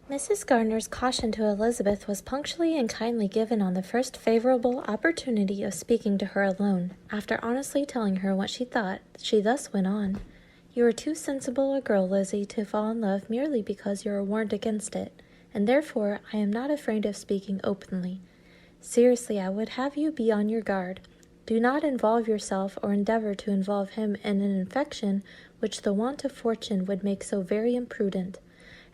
Mrs. Gardner's caution to Elizabeth was punctually and kindly given on the first favorable opportunity of speaking to her alone. After honestly telling her what she thought, she thus went on. "You are too sensible a girl, Lizzie, to fall in love merely because you are warned against it, and therefore I am not afraid of speaking openly. Seriously, I would have you be on your guard. Do not involve yourself or endeavor to involve him in an affection which the want of fortune would make so very imprudent.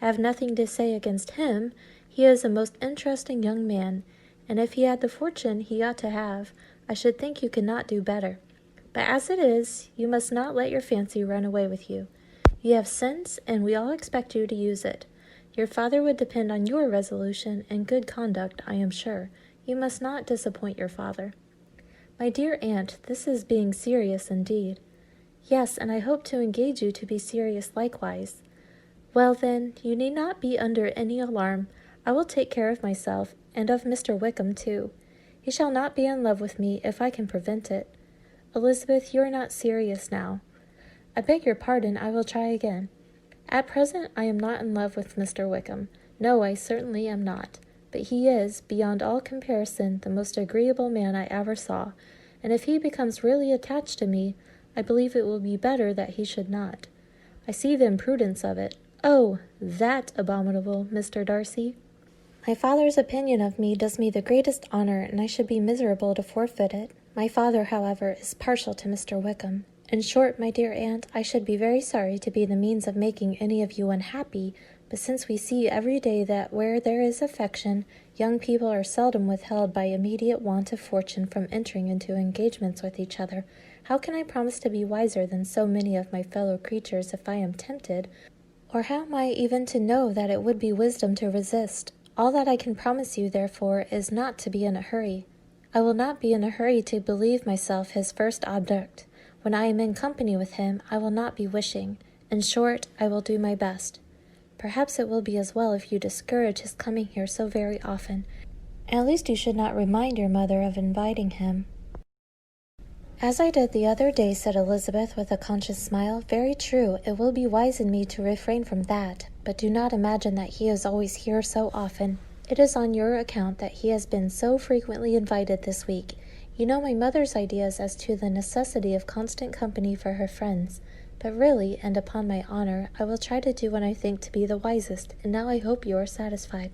I have nothing to say against him. He is a most interesting young man, and if he had the fortune he ought to have, I should think you could not do better. But as it is, you must not let your fancy run away with you. You have sense, and we all expect you to use it. Your father would depend on your resolution and good conduct, I am sure. You must not disappoint your father." "My dear aunt, this is being serious indeed." "Yes, and I hope to engage you to be serious likewise." "Well, then, you need not be under any alarm. I will take care of myself, and of Mr. Wickham too. He shall not be in love with me if I can prevent it. Elizabeth, you are not serious now." "I beg your pardon, I will try again. At present I am not in love with Mr. Wickham. No, I certainly am not. But he is, beyond all comparison, the most agreeable man I ever saw, and if he becomes really attached to me, I believe it will be better that he should not. I see the imprudence of it. Oh, that abominable Mr. Darcy! My father's opinion of me does me the greatest honor, and I should be miserable to forfeit it. My father, however, is partial to Mr. Wickham. In short, my dear aunt, I should be very sorry to be the means of making any of you unhappy, but since we see every day that where there is affection, young people are seldom withheld by immediate want of fortune from entering into engagements with each other, how can I promise to be wiser than so many of my fellow creatures if I am tempted? Or how am I even to know that it would be wisdom to resist? All that I can promise you, therefore, is not to be in a hurry. I will not be in a hurry to believe myself his first object. When I am in company with him, I will not be wishing. In short, I will do my best. Perhaps it will be as well if you discourage his coming here so very often. At least you should not remind your mother of inviting him." "As I did the other day," said Elizabeth with a conscious smile. "Very true, it will be wise in me to refrain from that, but do not imagine that he is always here so often. It is on your account that he has been so frequently invited this week. You know my mother's ideas as to the necessity of constant company for her friends, but really, and upon my honor, I will try to do what I think to be the wisest, and now I hope you are satisfied."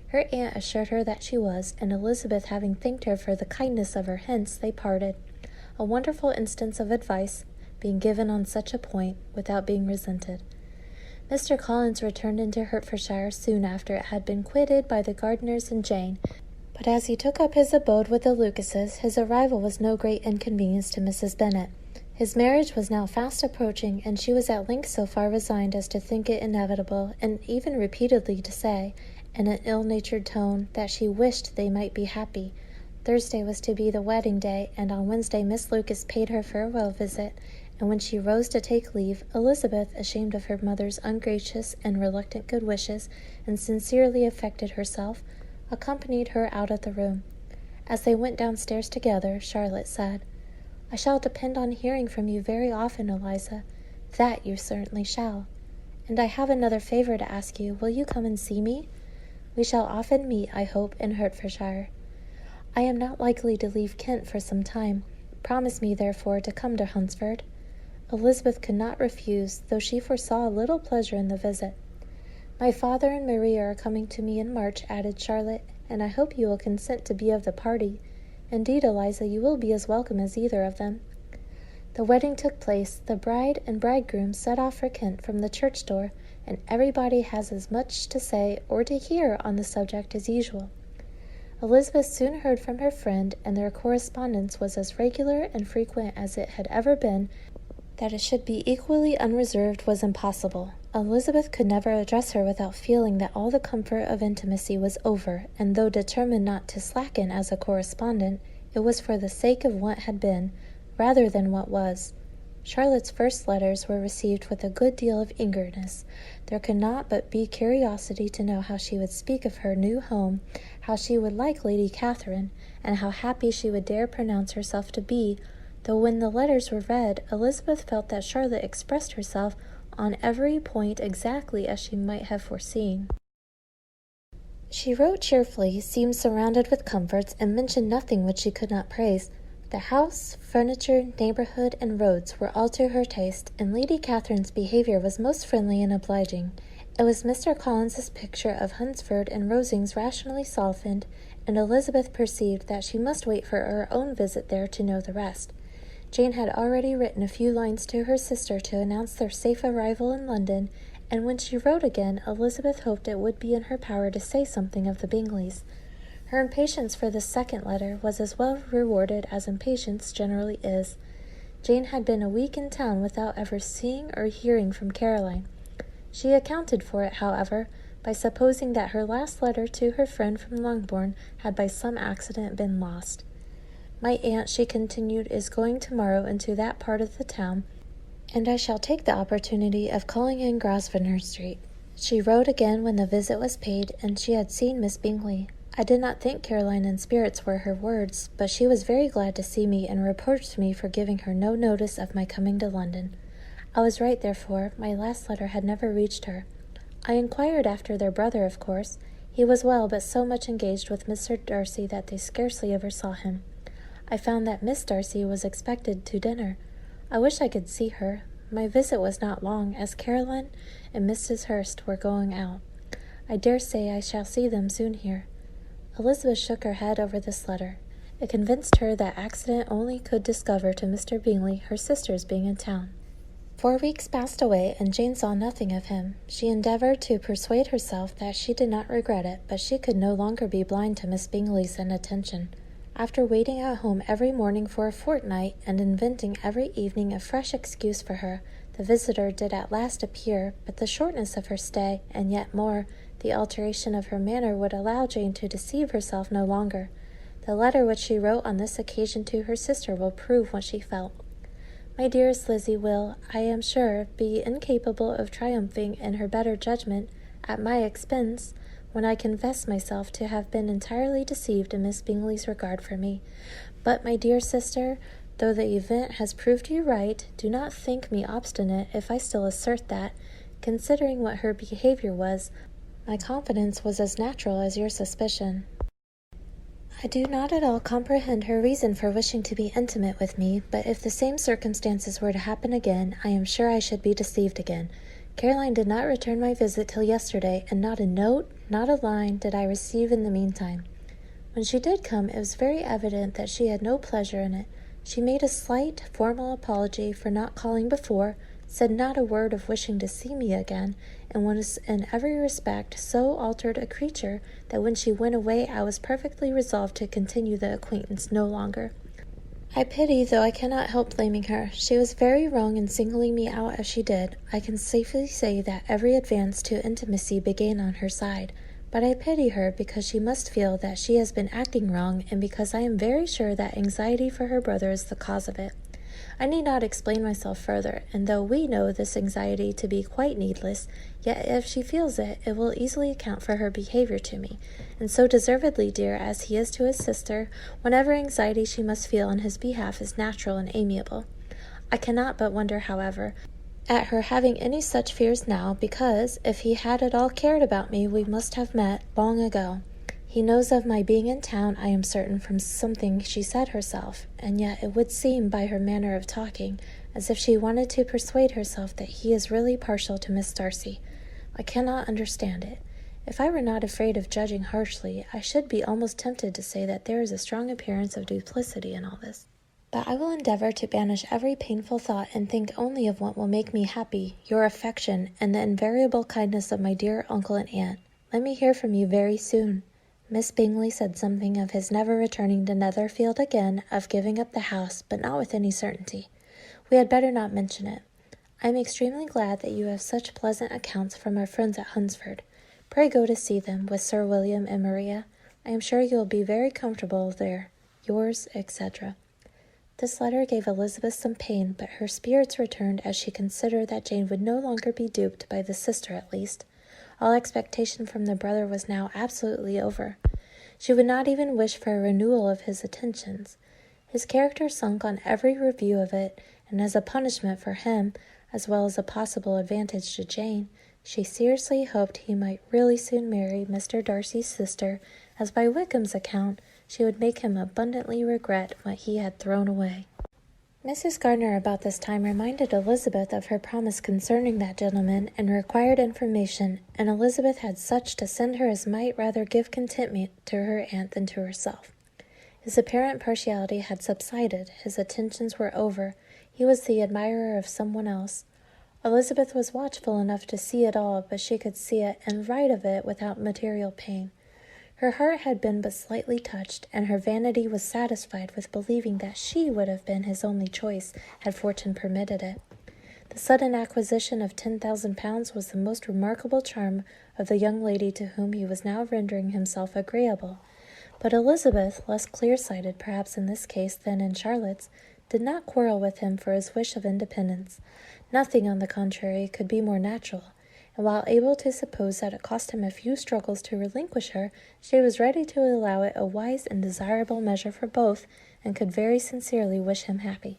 Her aunt assured her that she was, and Elizabeth having thanked her for the kindness of her hints, they parted. A wonderful instance of advice being given on such a point without being resented. Mr. Collins returned into Hertfordshire soon after it had been quitted by the Gardiners and Jane, but as he took up his abode with the Lucases, his arrival was no great inconvenience to Mrs. Bennet. His marriage was now fast approaching, and she was at length so far resigned as to think it inevitable, and even repeatedly to say, in an ill-natured tone, that she wished they might be happy. Thursday was to be the wedding day, and on Wednesday Miss Lucas paid her farewell visit, and when she rose to take leave, Elizabeth, ashamed of her mother's ungracious and reluctant good wishes, and sincerely affected herself, accompanied her out of the room. As they went downstairs together, Charlotte said, "I shall depend on hearing from you very often, Eliza." "That you certainly shall." "And I have another favor to ask you. Will you come and see me?" "We shall often meet, I hope, in Hertfordshire." "I am not likely to leave Kent for some time. Promise me, therefore, to come to Hunsford." Elizabeth could not refuse, though she foresaw little pleasure in the visit. "My father and Maria are coming to me in March," added Charlotte, "and I hope you will consent to be of the party. Indeed, Eliza, you will be as welcome as either of them." The wedding took place. The bride and bridegroom set off for Kent from the church door, and everybody has as much to say or to hear on the subject as usual. Elizabeth soon heard from her friend, and their correspondence was as regular and frequent as it had ever been. That it should be equally unreserved was impossible. Elizabeth could never address her without feeling that all the comfort of intimacy was over, and though determined not to slacken as a correspondent, it was for the sake of what had been, rather than what was. Charlotte's first letters were received with a good deal of eagerness. There could not but be curiosity to know how she would speak of her new home, how she would like Lady Catherine, and how happy she would dare pronounce herself to be, though when the letters were read, Elizabeth felt that Charlotte expressed herself on every point exactly as she might have foreseen. She wrote cheerfully, seemed surrounded with comforts, and mentioned nothing which she could not praise. The house, furniture, neighborhood, and roads were all to her taste, and Lady Catherine's behavior was most friendly and obliging. It was Mr. Collins's picture of Hunsford and Rosings rationally softened, and Elizabeth perceived that she must wait for her own visit there to know the rest. Jane had already written a few lines to her sister to announce their safe arrival in London, and when she wrote again, Elizabeth hoped it would be in her power to say something of the Bingleys. Her impatience for this second letter was as well rewarded as impatience generally is. Jane had been a week in town without ever seeing or hearing from Caroline. She accounted for it, however, by supposing that her last letter to her friend from Longbourn had by some accident been lost. My aunt, she continued, is going tomorrow into that part of the town, and I shall take the opportunity of calling in Grosvenor Street. She wrote again when the visit was paid, and she had seen Miss Bingley. I did not think Caroline in spirits were her words, but she was very glad to see me, and reproached me for giving her no notice of my coming to London. I was right, therefore. My last letter had never reached her. I inquired after their brother, of course. He was well, but so much engaged with Mr. Darcy that they scarcely ever saw him. I found that Miss Darcy was expected to dinner. I wish I could see her. My visit was not long, as Caroline and Mrs. Hurst were going out. I dare say I shall see them soon here. Elizabeth shook her head over this letter. It convinced her that accident only could discover to Mr. Bingley her sister's being in town. 4 weeks passed away, and Jane saw nothing of him. She endeavored to persuade herself that she did not regret it, but she could no longer be blind to Miss Bingley's inattention. After waiting at home every morning for a fortnight, and inventing every evening a fresh excuse for her, the visitor did at last appear, but the shortness of her stay, and yet more, the alteration of her manner, would allow Jane to deceive herself no longer. The letter which she wrote on this occasion to her sister will prove what she felt. My dearest Lizzie will, I am sure, be incapable of triumphing in her better judgment at my expense, when I confess myself to have been entirely deceived in Miss Bingley's regard for me. But, my dear sister, though the event has proved you right, do not think me obstinate if I still assert that, considering what her behavior was, my confidence was as natural as your suspicion. I do not at all comprehend her reason for wishing to be intimate with me, but if the same circumstances were to happen again, I am sure I should be deceived again. Caroline did not return my visit till yesterday, and not a note, not a line, did I receive in the meantime. When she did come, it was very evident that she had no pleasure in it. She made a slight, formal apology for not calling before, said not a word of wishing to see me again, and was in every respect so altered a creature that when she went away I was perfectly resolved to continue the acquaintance no longer. I pity, though I cannot help blaming her. She was very wrong in singling me out as she did. I can safely say that every advance to intimacy began on her side. But I pity her because she must feel that she has been acting wrong, and because I am very sure that anxiety for her brother is the cause of it. I need not explain myself further, and though we know this anxiety to be quite needless, yet if she feels it, it will easily account for her behavior to me, and so deservedly dear as he is to his sister, whatever anxiety she must feel on his behalf is natural and amiable. I cannot but wonder, however, at her having any such fears now, because, if he had at all cared about me, we must have met long ago. He knows of my being in town, I am certain, from something she said herself, and yet it would seem, by her manner of talking, as if she wanted to persuade herself that he is really partial to Miss Darcy. I cannot understand it. If I were not afraid of judging harshly, I should be almost tempted to say that there is a strong appearance of duplicity in all this. But I will endeavor to banish every painful thought and think only of what will make me happy, your affection, and the invariable kindness of my dear uncle and aunt. Let me hear from you very soon. Miss Bingley said something of his never returning to Netherfield again, of giving up the house, but not with any certainty. We had better not mention it. I am extremely glad that you have such pleasant accounts from our friends at Hunsford. Pray go to see them, with Sir William and Maria. I am sure you will be very comfortable there. Yours, etc. This letter gave Elizabeth some pain, but her spirits returned as she considered that Jane would no longer be duped, by the sister at least. All expectation from the brother was now absolutely over. She would not even wish for a renewal of his attentions. His character sunk on every review of it, and as a punishment for him, as well as a possible advantage to Jane, She seriously hoped he might really soon marry Mr. Darcy's sister, as by Wickham's account she would make him abundantly regret what he had thrown away. Mrs. Gardiner about this time reminded Elizabeth of her promise concerning that gentleman, and required information, and Elizabeth had such to send her as might rather give contentment to her aunt than to herself. His apparent partiality had subsided, his attentions were over, he was the admirer of someone else. Elizabeth was watchful enough to see it all, but she could see it and write of it without material pain. Her heart had been but slightly touched, and her vanity was satisfied with believing that she would have been his only choice had fortune permitted it. The sudden acquisition of £10,000 was the most remarkable charm of the young lady to whom he was now rendering himself agreeable. But Elizabeth, less clear-sighted perhaps in this case than in Charlotte's, did not quarrel with him for his wish of independence. Nothing, on the contrary, could be more natural, and while able to suppose that it cost him a few struggles to relinquish her, she was ready to allow it a wise and desirable measure for both, and could very sincerely wish him happy.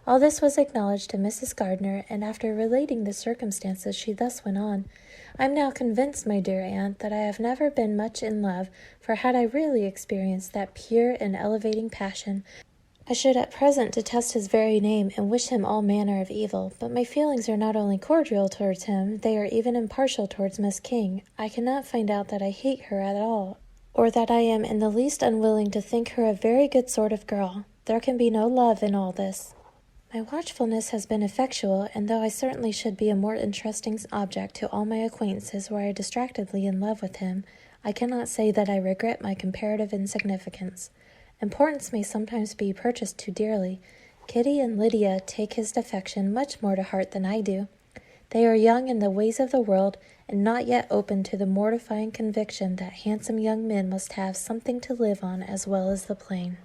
All this was acknowledged to Mrs. Gardiner, and after relating the circumstances, she thus went on, "I am now convinced, my dear aunt, that I have never been much in love, for had I really experienced that pure and elevating passion, I should at present detest his very name and wish him all manner of evil. But my feelings are not only cordial towards him, they are even impartial towards Miss King. I cannot find out that I hate her at all, or that I am in the least unwilling to think her a very good sort of girl. There can be no love in all this. My watchfulness has been effectual, and though I certainly should be a more interesting object to all my acquaintances were I distractedly in love with him, I cannot say that I regret my comparative insignificance. Importance may sometimes be purchased too dearly. Kitty and Lydia take his affection much more to heart than I do. They are young in the ways of the world, and not yet open to the mortifying conviction that handsome young men must have something to live on as well as the plain.